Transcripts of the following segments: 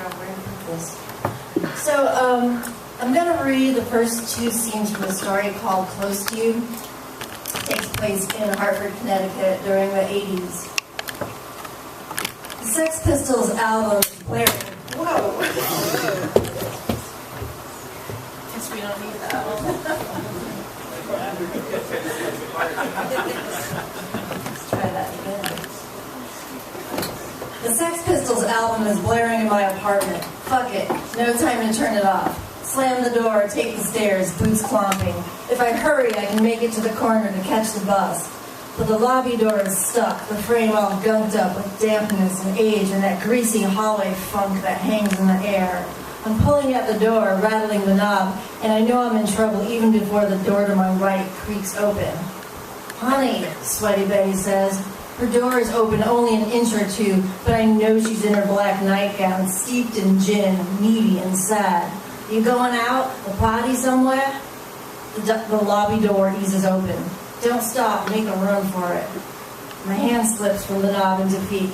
out where I put this. So, I'm going to read the first two scenes from a story called Close to You. It takes place in Hartford, Connecticut during the 80s. The Sex Pistols album, where? Whoa! Guess we don't need that one. Let's try that again. The Sex Pistols album is blaring in my apartment. Fuck it. No time to turn it off. Slam the door, take the stairs, boots clomping. If I hurry, I can make it to the corner to catch the bus. But the lobby door is stuck, the frame all gunked up with dampness and age and that greasy hallway funk that hangs in the air. I'm pulling at the door, rattling the knob, and I know I'm in trouble even before the door to my right creaks open. Honey, Sweaty Betty says. Her door is open only an inch or two, but I know she's in her black nightgown, steeped in gin, needy and sad. You going out? A party somewhere? The lobby door eases open. Don't stop, make a run for it. My hand slips from the knob into feet.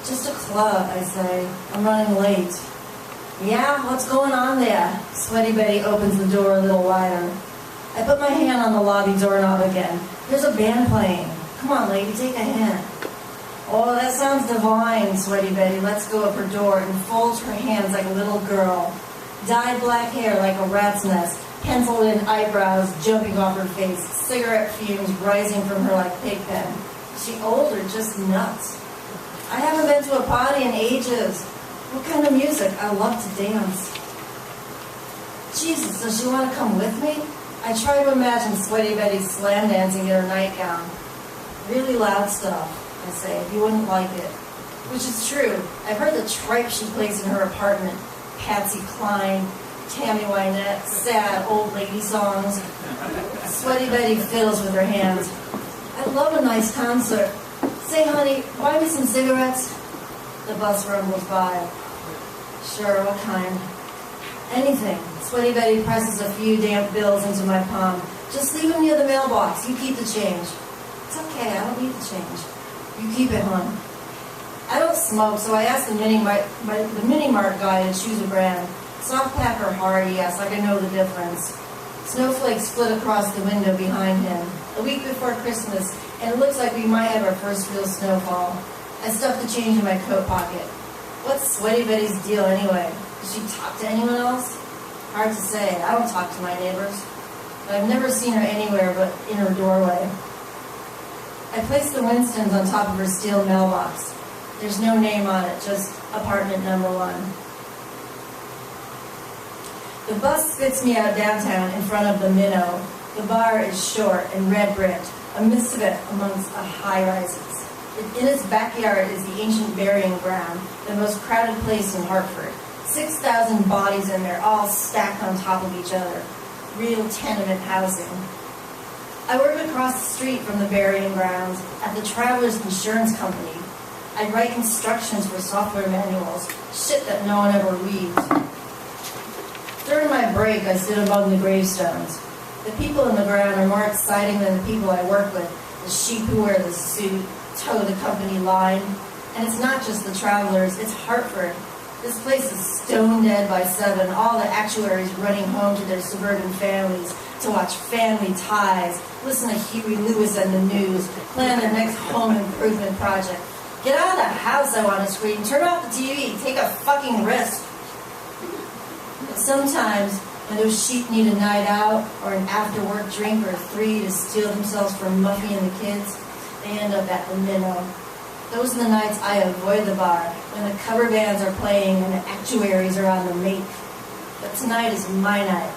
Just a club, I say. I'm running late. Yeah, what's going on there? Sweaty Betty opens the door a little wider. I put my hand on the lobby doorknob again. There's a band playing. Come on, lady, take a hint. Oh, that sounds divine, Sweaty Betty lets go of her door and folds her hands like a little girl. Dyed black hair like a rat's nest, penciled in eyebrows jumping off her face, cigarette fumes rising from her like pig pen. Is she old or just nuts? I haven't been to a party in ages. What kind of music? I love to dance. Jesus, does she want to come with me? I try to imagine Sweaty Betty slam dancing in her nightgown. Really loud stuff, I say. You wouldn't like it. Which is true. I've heard the tripe she plays in her apartment. Patsy Cline, Tammy Wynette, sad old lady songs. Sweaty Betty fiddles with her hands. I love a nice concert. Say, honey, buy me some cigarettes? The bus rumbles by. Sure, what kind? Anything. Sweaty Betty presses a few damp bills into my palm. Just leave them near the mailbox. You keep the change. It's okay, I don't need the change. You keep it, hon. I don't smoke, so I asked the mini-mart guy to choose a brand. Soft pack or hard, he asked, like I know the difference. Snowflakes split across the window behind him. A week before Christmas, and it looks like we might have our first real snowfall. I stuffed the change in my coat pocket. What's Sweaty Betty's deal anyway? Does she talk to anyone else? Hard to say. I don't talk to my neighbors. But I've never seen her anywhere but in her doorway. I placed the Winstons on top of her steel mailbox. There's no name on it, just apartment number 1. The bus spits me out downtown in front of the Minnow. The bar is short and red bricked, a misfit amongst the high-rises. In its backyard is the ancient burying ground, the most crowded place in Hartford. 6,000 bodies in there, all stacked on top of each other. Real tenement housing. I work across the street from the burying grounds at the Travelers Insurance Company. I write instructions for software manuals, shit that no one ever reads. During my break, I sit among the gravestones. The people in the ground are more exciting than the people I work with, the sheep who wear the suit, toe the company line. And it's not just the Travelers, it's Hartford. This place is stone dead by 7, all the actuaries running home to their suburban families to watch Family Ties, listen to Huey Lewis and the news, plan their next home improvement project. Get out of the house, I want to scream. Turn off the TV. Take a fucking risk. But sometimes, when those sheep need a night out or an after-work drink or 3 to steal themselves from Muffy and the kids, they end up at the Minnow. Those are the nights I avoid the bar, when the cover bands are playing and the actuaries are on the make. But tonight is my night.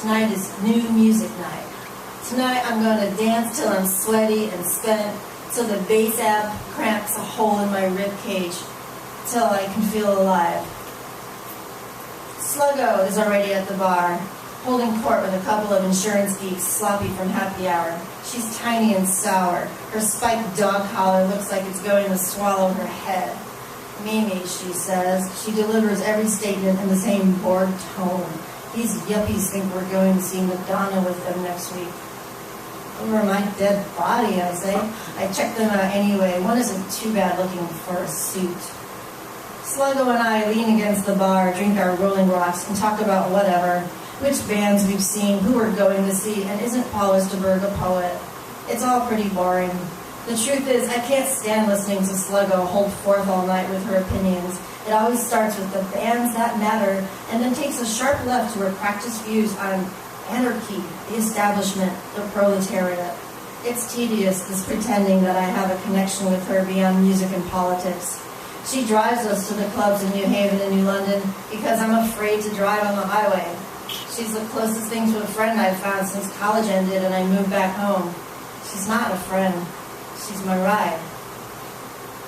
Tonight is new music night. Tonight I'm going to dance till I'm sweaty and spent, till the bass amp cramps a hole in my rib cage, till I can feel alive. Sluggo is already at the bar, holding court with a couple of insurance geeks sloppy from happy hour. She's tiny and sour. Her spiked dog collar looks like it's going to swallow her head. Mimi, she says. She delivers every statement in the same bored tone. These yuppies think we're going to see Madonna with them next week. Over my dead body, I say. I check them out anyway. One isn't too bad looking for a suit. Sluggo and I lean against the bar, drink our Rolling Rocks, and talk about whatever, which bands we've seen, who we're going to see, and isn't Paul Westerberg a poet? It's all pretty boring. The truth is, I can't stand listening to Sluggo hold forth all night with her opinions. It always starts with the bands that matter, and then takes a sharp left to her practiced views on anarchy, the establishment, the proletariat. It's tedious, this pretending that I have a connection with her beyond music and politics. She drives us to the clubs in New Haven and New London because I'm afraid to drive on the highway. She's the closest thing to a friend I've found since college ended and I moved back home. She's not a friend. She's my ride.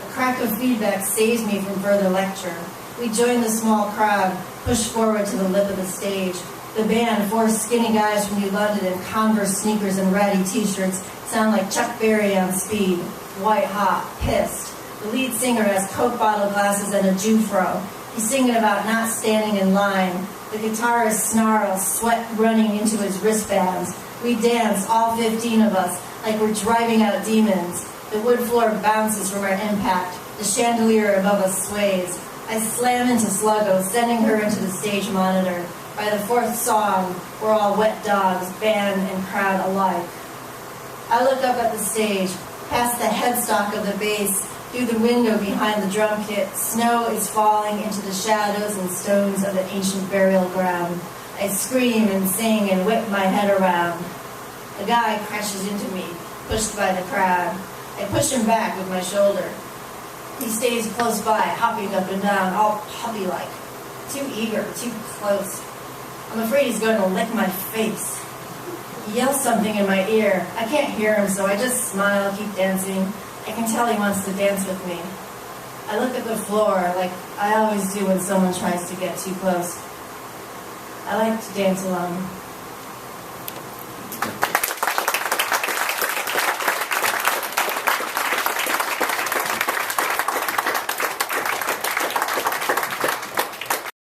A crack of feedback saves me from further lecture. We join the small crowd, push forward to the lip of the stage. The band, four skinny guys from New London in Converse sneakers and ratty t-shirts, sound like Chuck Berry on speed, white hot, pissed. The lead singer has Coke bottle glasses and a Jufro. He's singing about not standing in line. The guitarist snarls, sweat running into his wristbands. We dance, all 15 of us, like we're driving out demons. The wood floor bounces from our impact. The chandelier above us sways. I slam into Sluggo, sending her into the stage monitor. By the fourth song, we're all wet dogs, band and crowd alike. I look up at the stage, past the headstock of the bass, through the window behind the drum kit. Snow is falling into the shadows and stones of the ancient burial ground. I scream and sing and whip my head around. A guy crashes into me, pushed by the crowd. I push him back with my shoulder. He stays close by, hopping up and down, all puppy-like. Too eager, too close. I'm afraid he's going to lick my face. He yells something in my ear. I can't hear him, so I just smile, keep dancing. I can tell he wants to dance with me. I look at the floor like I always do when someone tries to get too close. I like to dance alone.